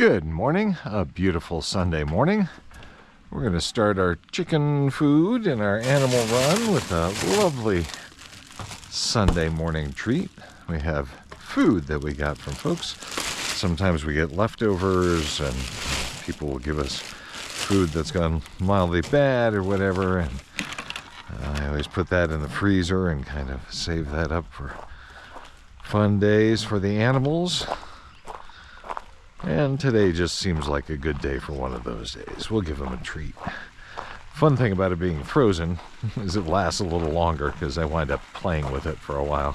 Good morning, a beautiful Sunday morning. We're going to start our chicken food and our animal run with a lovely Sunday morning treat. We have food that we got from folks. Sometimes we get leftovers and people will give us food that's gone mildly bad or whatever, and I always put that in the freezer and kind of save that up for fun days for the animals. And today just seems like a good day for one of those days. We'll give them a treat. Fun thing about it being frozen is it lasts a little longer because I wind up playing with it for a while.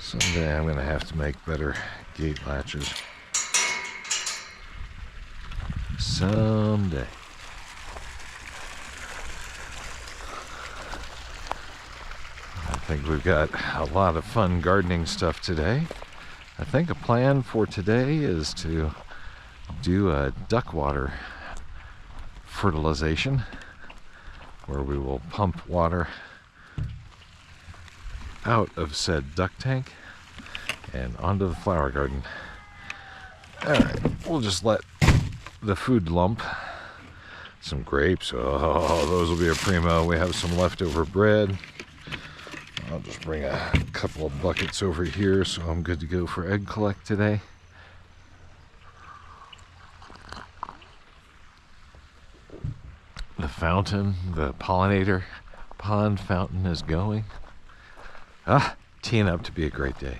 Someday I'm going to have to make better gate latches. Someday. I think we've got a lot of fun gardening stuff today. I think a plan for today is to do a duck water fertilization where we will pump water out of said duck tank and onto the flower garden. Alright, we'll just let the food lump. Some grapes, oh, those will be a primo. We have some leftover bread. I'll just bring a couple of buckets over here so I'm good to go for egg collect today. The fountain, the pollinator pond fountain is going. Teeing up to be a great day.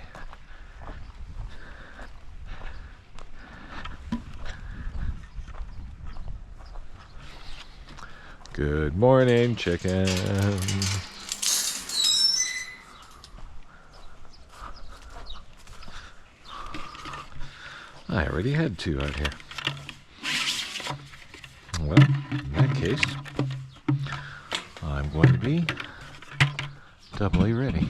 Good morning, chicken. I already had two out here. Well, in that case, I'm going to be doubly ready.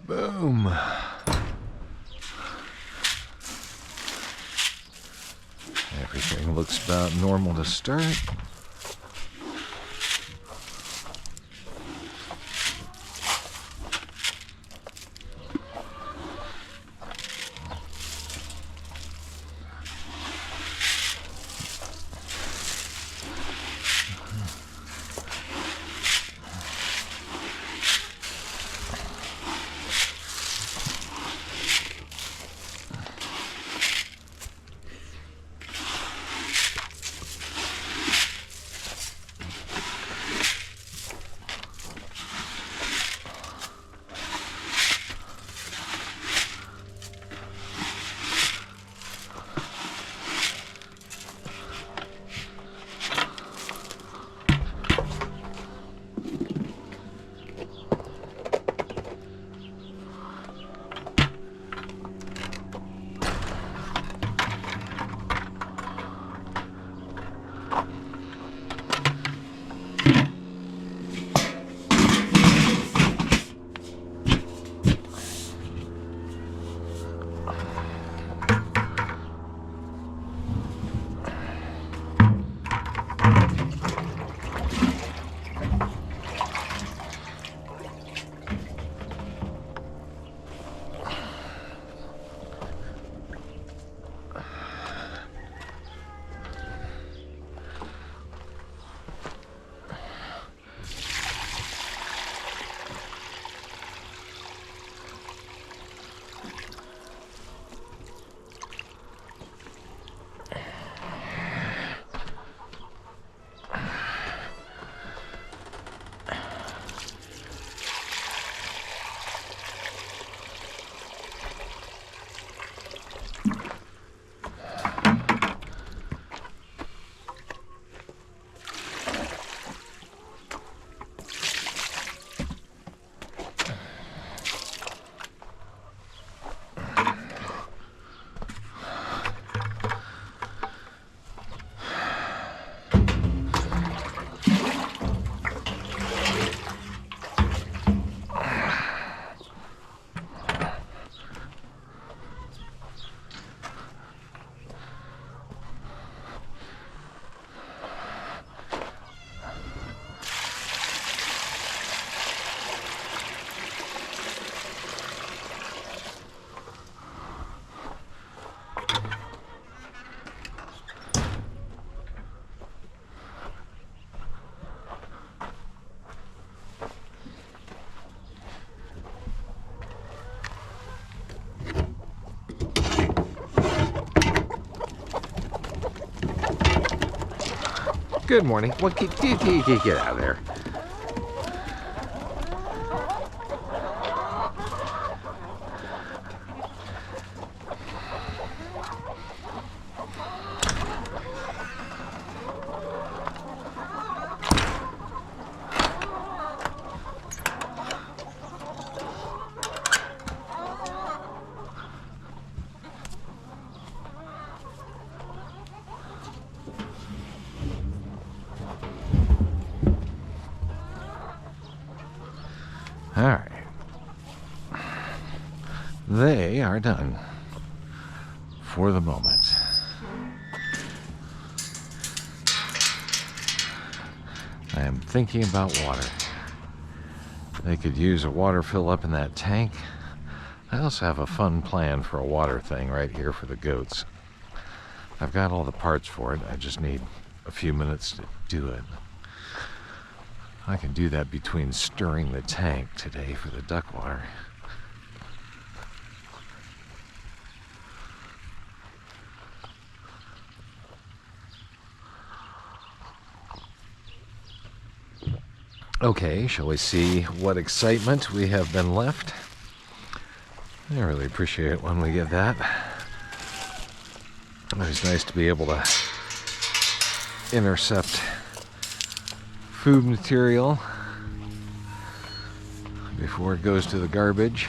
Boom. Everything looks about normal to start. Good morning. What? Get out of there. All right. They are done for the moment. I am thinking about water. They could use a water fill up in that tank. I also have a fun plan for a water thing right here for the goats. I've got all the parts for it. I just need a few minutes to do it. I can do that between stirring the tank today for the duck water. Okay, shall we see what excitement we have been left? I really appreciate it when we get that. It's nice to be able to intercept food material before it goes to the garbage.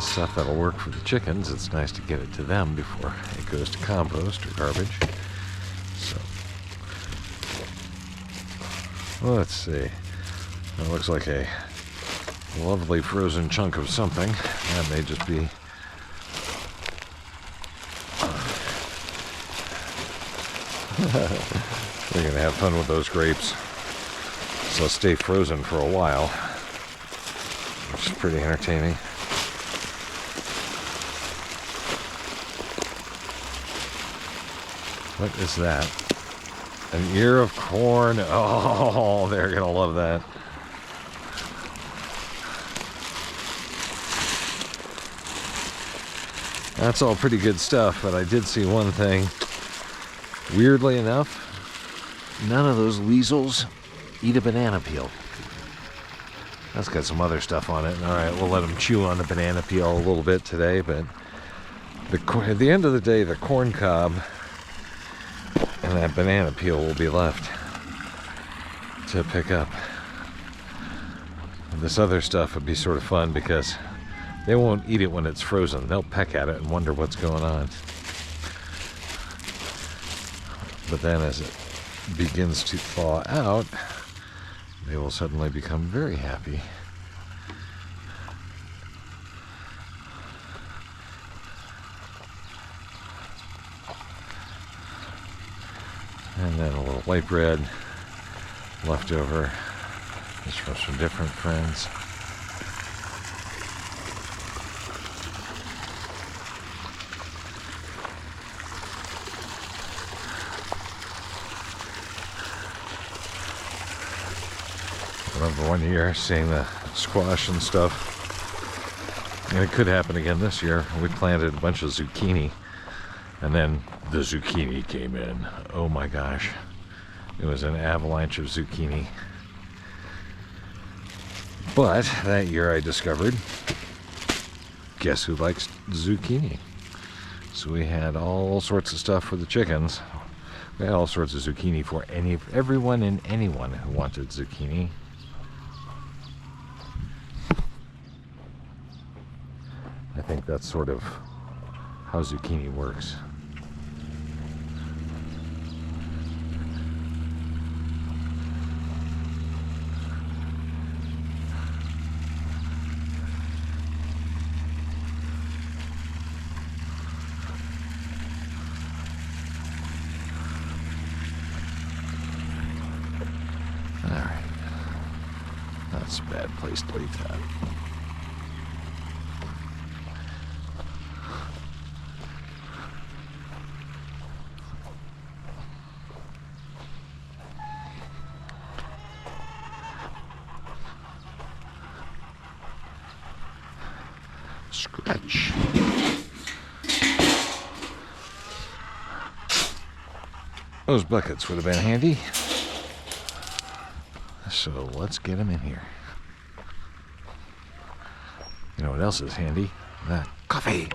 Stuff that'll work for the chickens. It's nice to get it to them before it goes to compost or garbage. So, well, let's see. That looks like a lovely frozen chunk of something. That may just be we're gonna have fun with those grapes. So stay frozen for a while, which is pretty entertaining. What is that? An ear of corn. Oh, they're gonna love that. That's all pretty good stuff, but I did see one thing. Weirdly enough, none of those weasels eat a banana peel. That's got some other stuff on it. All right, we'll let them chew on the banana peel a little bit today, but at the end of the day, the corn cob and that banana peel will be left to pick up. And this other stuff would be sort of fun because they won't eat it when it's frozen. They'll peck at it and wonder what's going on. But then as it begins to thaw out, they will suddenly become very happy. And then a little white bread left over just from some different friends. I remember one year seeing the squash and stuff, and it could happen again this year. We planted a bunch of zucchini, and then the zucchini came in. Oh my gosh, it was an avalanche of zucchini. But that year I discovered, guess who likes zucchini? So we had all sorts of stuff for the chickens. We had all sorts of zucchini for everyone and anyone who wanted zucchini. I think that's sort of how zucchini works. All right. That's a bad place to leave that. Scratch. Those buckets would have been handy. So let's get them in here. You know what else is handy? That coffee.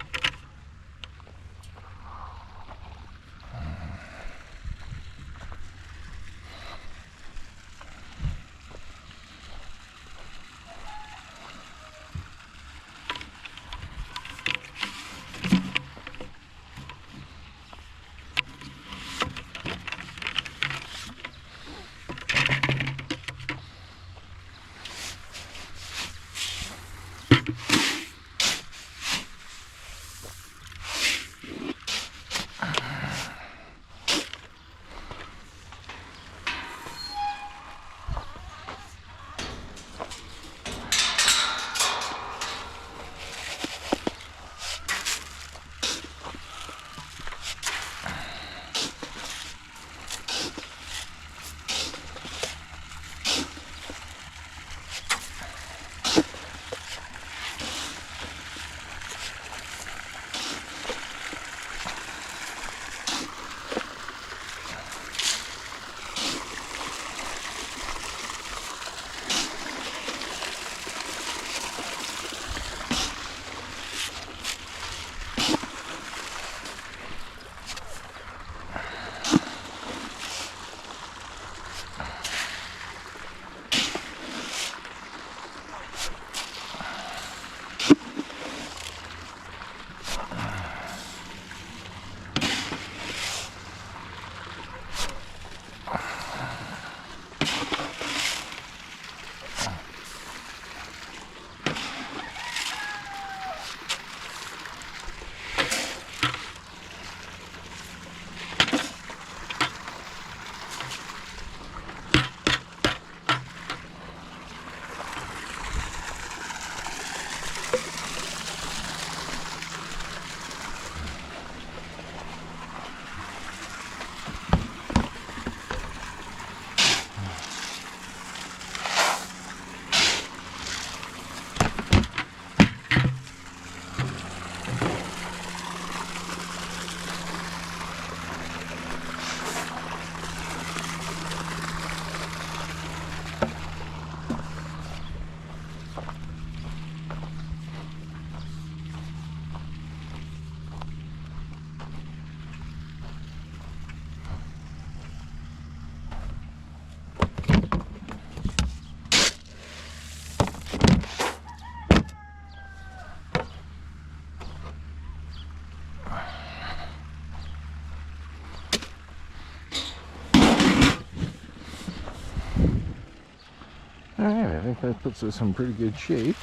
Alright, I think that puts us in pretty good shape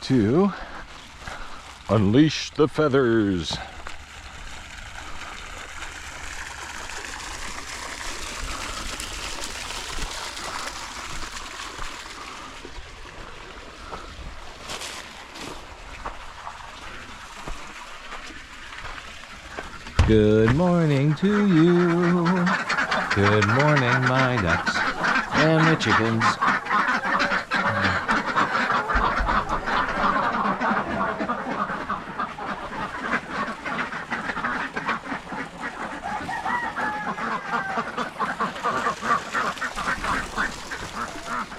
to unleash the feathers. Good morning to you. Good morning, my ducks and the chickens.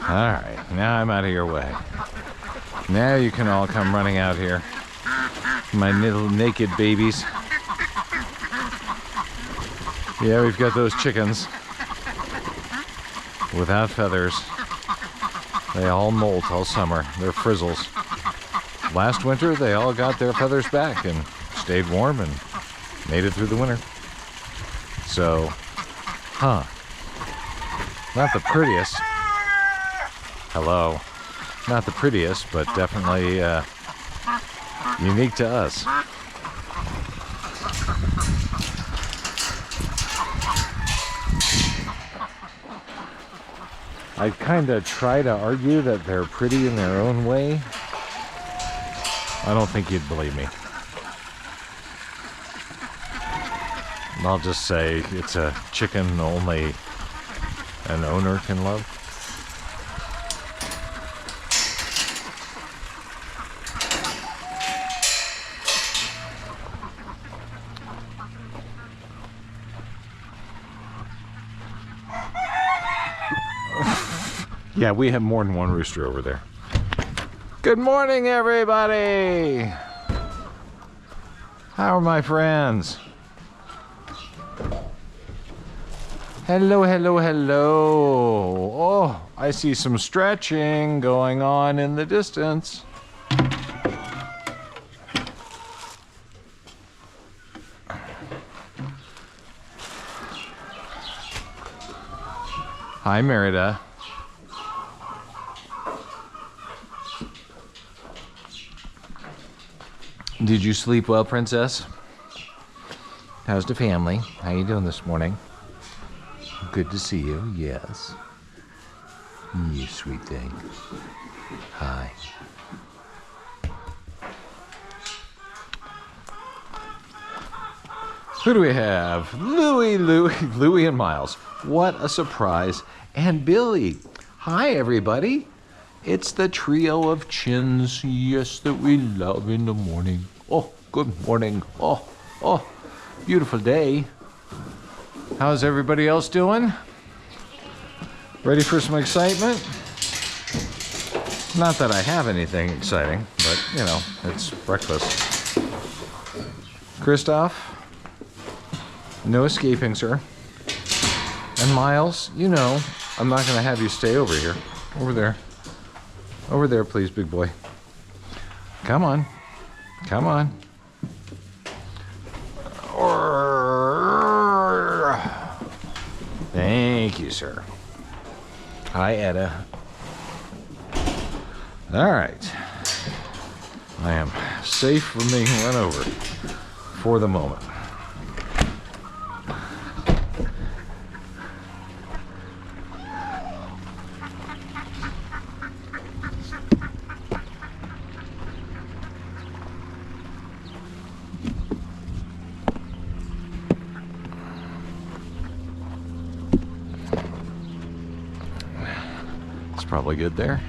Alright, now I'm out of your way. Now you can all come running out here. My little naked babies. Yeah, we've got those chickens without feathers. They all molt all summer. They're frizzles. Last winter, they all got their feathers back and stayed warm and made it through the winter. So, not the prettiest. Hello. Not the prettiest, but definitely unique to us. I kind of try to argue that they're pretty in their own way. I don't think you'd believe me. I'll just say it's a chicken only an owner can love. Yeah, we have more than one rooster over there. Good morning, everybody. How are my friends? Hello, hello, hello. Oh, I see some stretching going on in the distance. Hi, Merida. Did you sleep well, Princess? How's the family? How you doing this morning? Good to see you, yes. You sweet thing. Hi. Who do we have? Louie and Miles. What a surprise. And Billy. Hi, everybody. It's the trio of chins, yes, that we love in the morning. Oh, good morning. Oh, beautiful day. How's everybody else doing? Ready for some excitement? Not that I have anything exciting, but, you know, it's breakfast. Christoph? No escaping, sir. And Miles, you know, I'm not going to have you stay over here. Over there. Over there, please, big boy. Come on. Come on. Thank you, sir. Hi, Etta. All right. I am safe from being run over for the moment. Probably good there.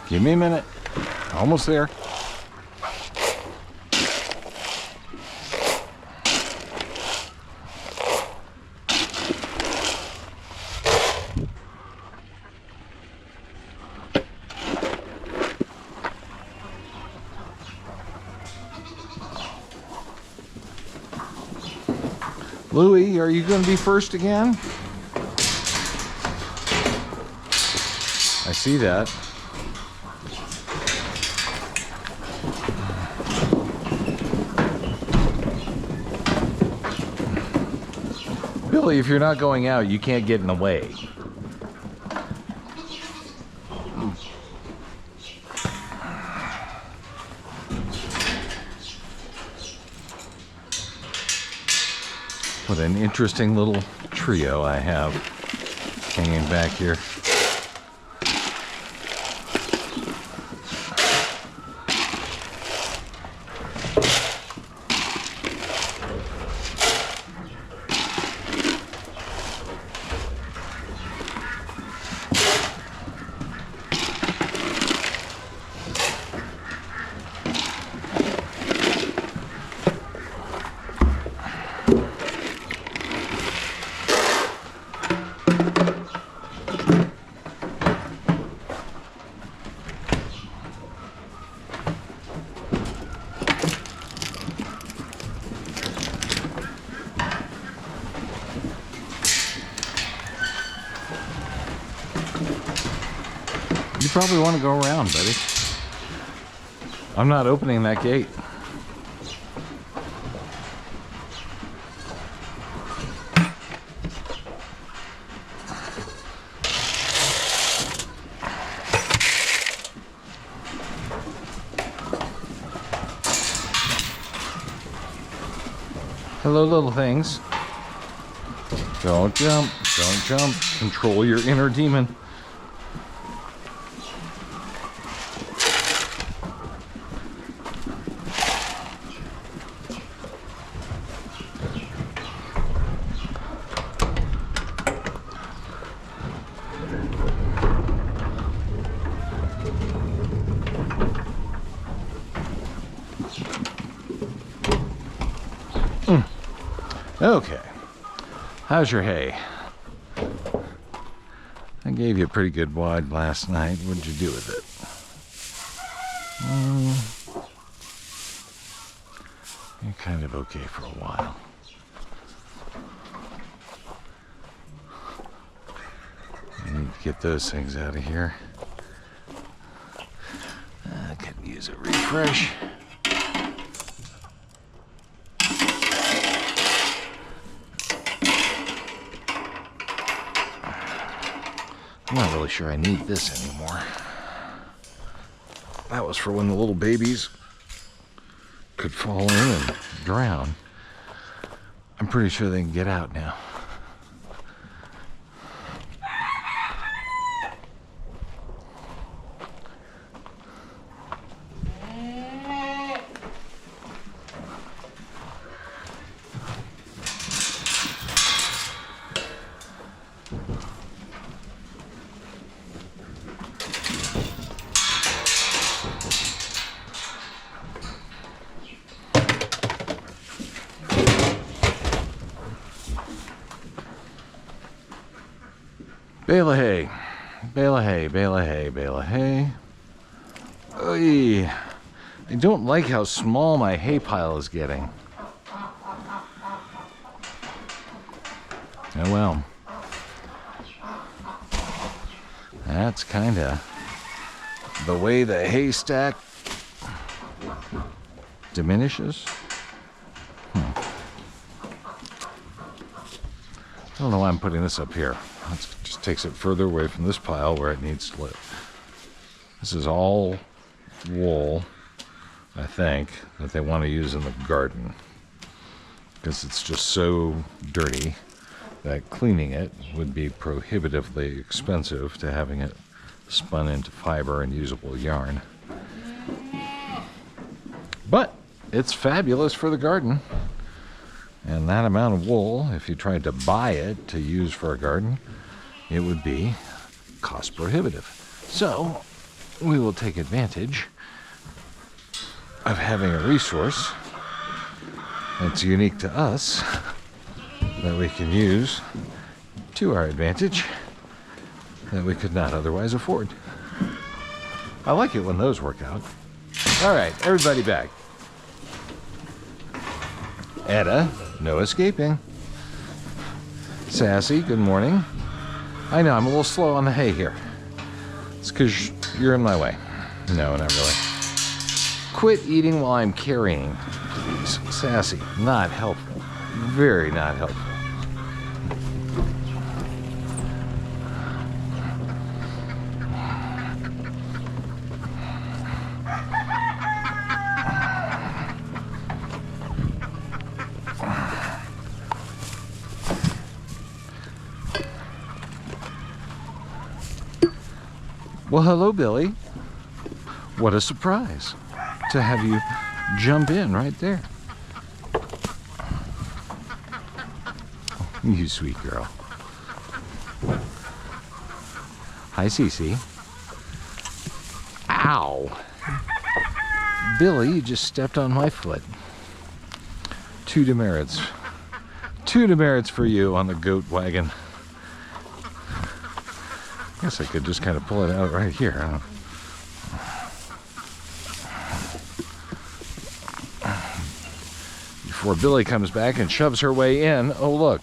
Give me a minute. Almost there. Louie, are you going to be first again? I see that. Billy, if you're not going out, you can't get in the way. What an interesting little trio I have hanging back here. You probably want to go around, buddy. I'm not opening that gate. Hello, little things. Don't jump. Don't jump. Control your inner demon. Okay, how's your hay? I gave you a pretty good wad last night. What'd you do with it? You're kind of okay for a while. I need to get those things out of here. I could use a refresh. I'm not really sure I need this anymore. That was for when the little babies could fall in and drown. I'm pretty sure they can get out now. Bale of hay, bale of hay, bale of hay, bale of hay. Oy. I don't like how small my hay pile is getting. Oh well. That's kind of the way the haystack diminishes. I don't know why I'm putting this up here. It just takes it further away from this pile where it needs to live. This is all wool, I think, that they want to use in the garden, because it's just so dirty that cleaning it would be prohibitively expensive to having it spun into fiber and usable yarn. But it's fabulous for the garden. And that amount of wool, if you tried to buy it to use for a garden, it would be cost prohibitive. So we will take advantage of having a resource that's unique to us that we can use to our advantage that we could not otherwise afford. I like it when those work out. All right, everybody back. Etta, no escaping. Sassy, good morning. I know, I'm a little slow on the hay here. It's because you're in my way. No, not really. Quit eating while I'm carrying. Please. Sassy, not helpful. Very not helpful. Well, hello, Billy. What a surprise to have you jump in right there. You sweet girl. Hi, Cece. Ow. Billy, you just stepped on my foot. Two demerits. Two demerits for you on the goat wagon. I guess I could just kind of pull it out right here. Before Billy comes back and shoves her way in. Oh, look.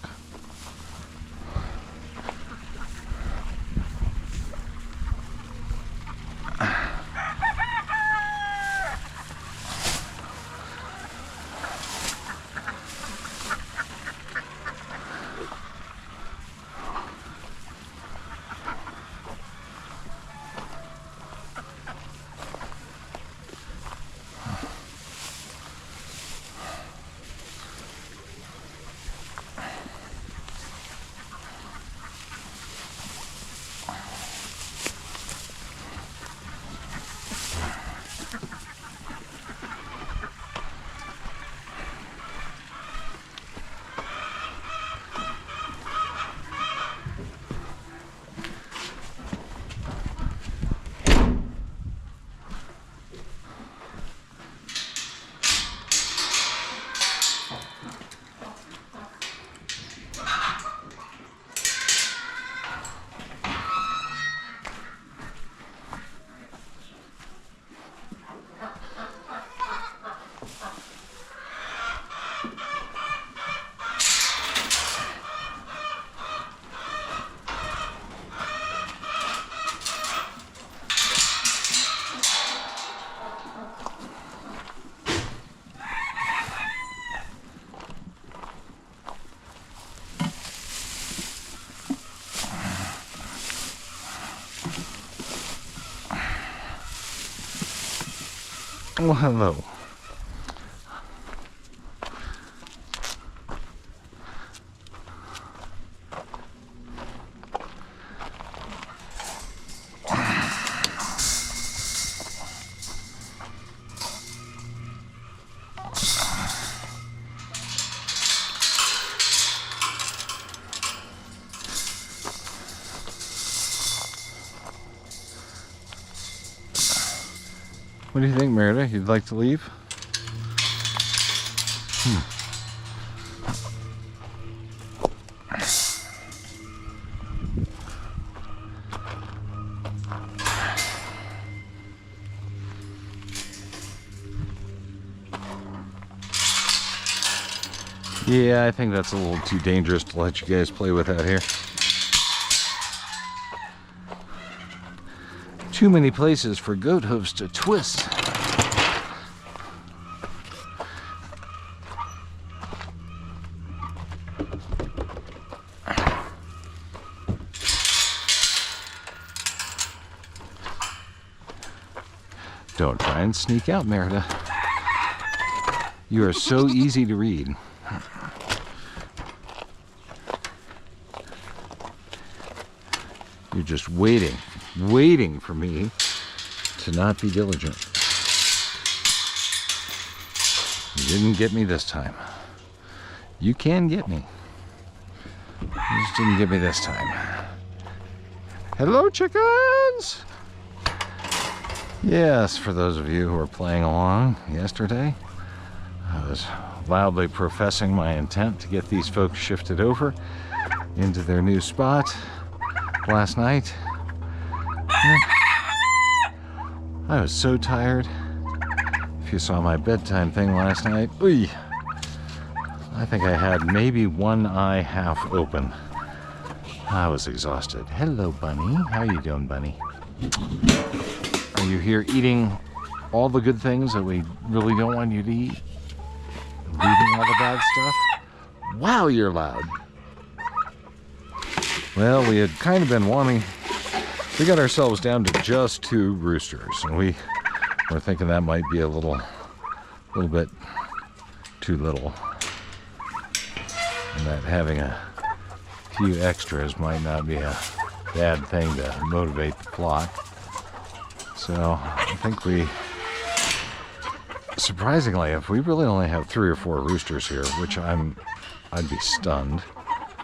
Well, hello. What do you think, Merida? You'd like to leave? Yeah, I think that's a little too dangerous to let you guys play with out here. Too many places for goat hooves to twist. Don't try and sneak out, Merida. You are so easy to read. You're just waiting for me to not be diligent. You didn't get me this time. You can get me. You just didn't get me this time. Hello, chickens! Yes, for those of you who were playing along yesterday, I was loudly professing my intent to get these folks shifted over into their new spot last night. I was so tired. If you saw my bedtime thing last night, I think I had maybe one eye half open. I was exhausted. Hello, Bunny. How you doing, Bunny? Are you here eating all the good things that we really don't want you to eat? Leaving all the bad stuff? Wow, you're loud. Well, we had kind of been wanting... We got ourselves down to just 2 roosters, and we were thinking that might be a little bit too little, and that having a few extras might not be a bad thing to motivate the flock. So I think surprisingly, if we really only have 3 or 4 roosters here, which I'd be stunned.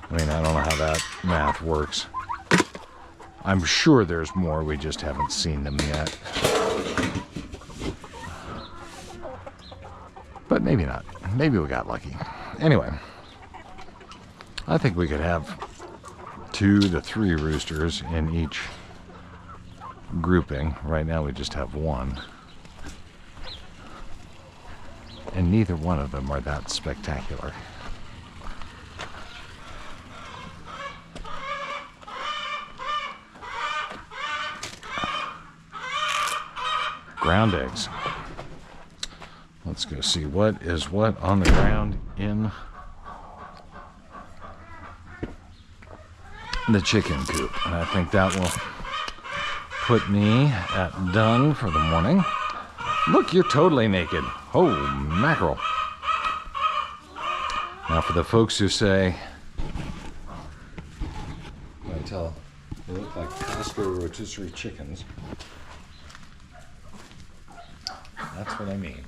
I mean, I don't know how that math works. I'm sure there's more, we just haven't seen them yet. But maybe not. Maybe we got lucky. Anyway, I think we could have 2 to 3 roosters in each grouping. Right now we just have 1. And neither one of them are that spectacular. Ground eggs. Let's go see what is what on the ground in the chicken coop. And I think that will put me at done for the morning. Look, you're totally naked. Oh, mackerel. Now for the folks who say, I tell, they look like Costco rotisserie chickens. That's what I mean.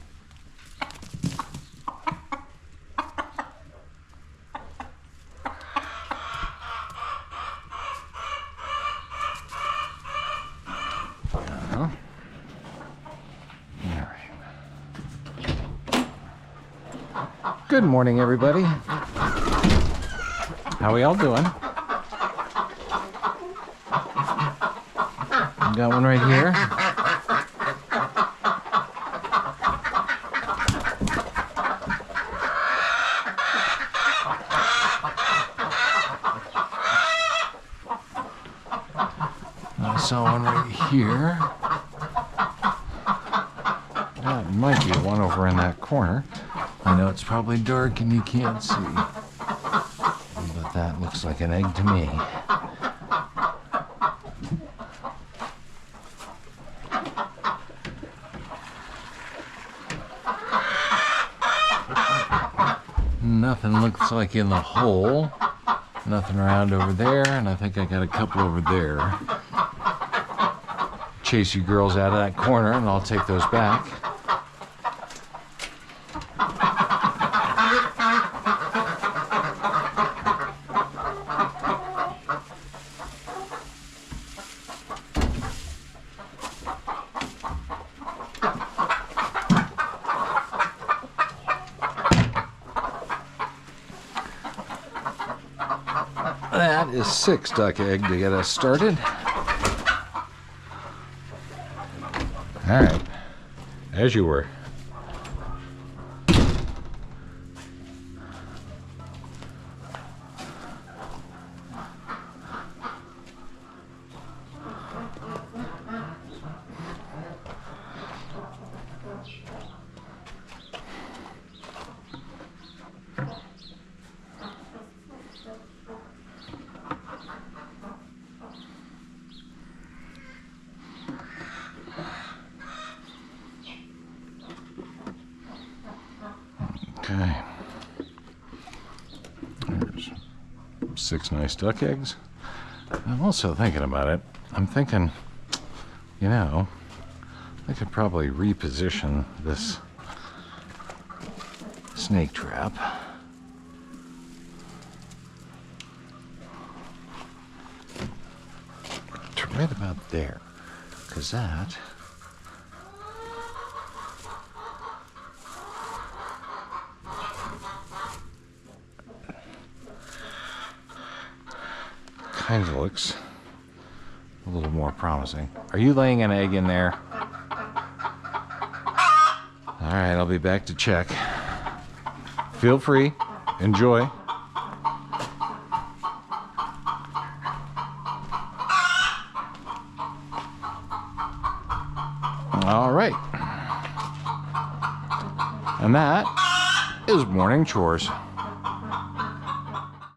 Good morning, everybody. How are y'all doing? Got one right here. I saw one right here. That might be one over in that corner. I know it's probably dark and you can't see, but that looks like an egg to me. Nothing looks like in the hole. Nothing around over there, and I think I got a couple over there. Chase you girls out of that corner, and I'll take those back. That is 6 duck egg to get us started. All right, as you were. Okay, there's 6 nice duck eggs. I'm also thinking about it. I'm thinking, you know, I could probably reposition this snake trap. To right about there, because that kind of looks a little more promising. Are you laying an egg in there? All right, I'll be back to check. Feel free. Enjoy. All right. And that is morning chores.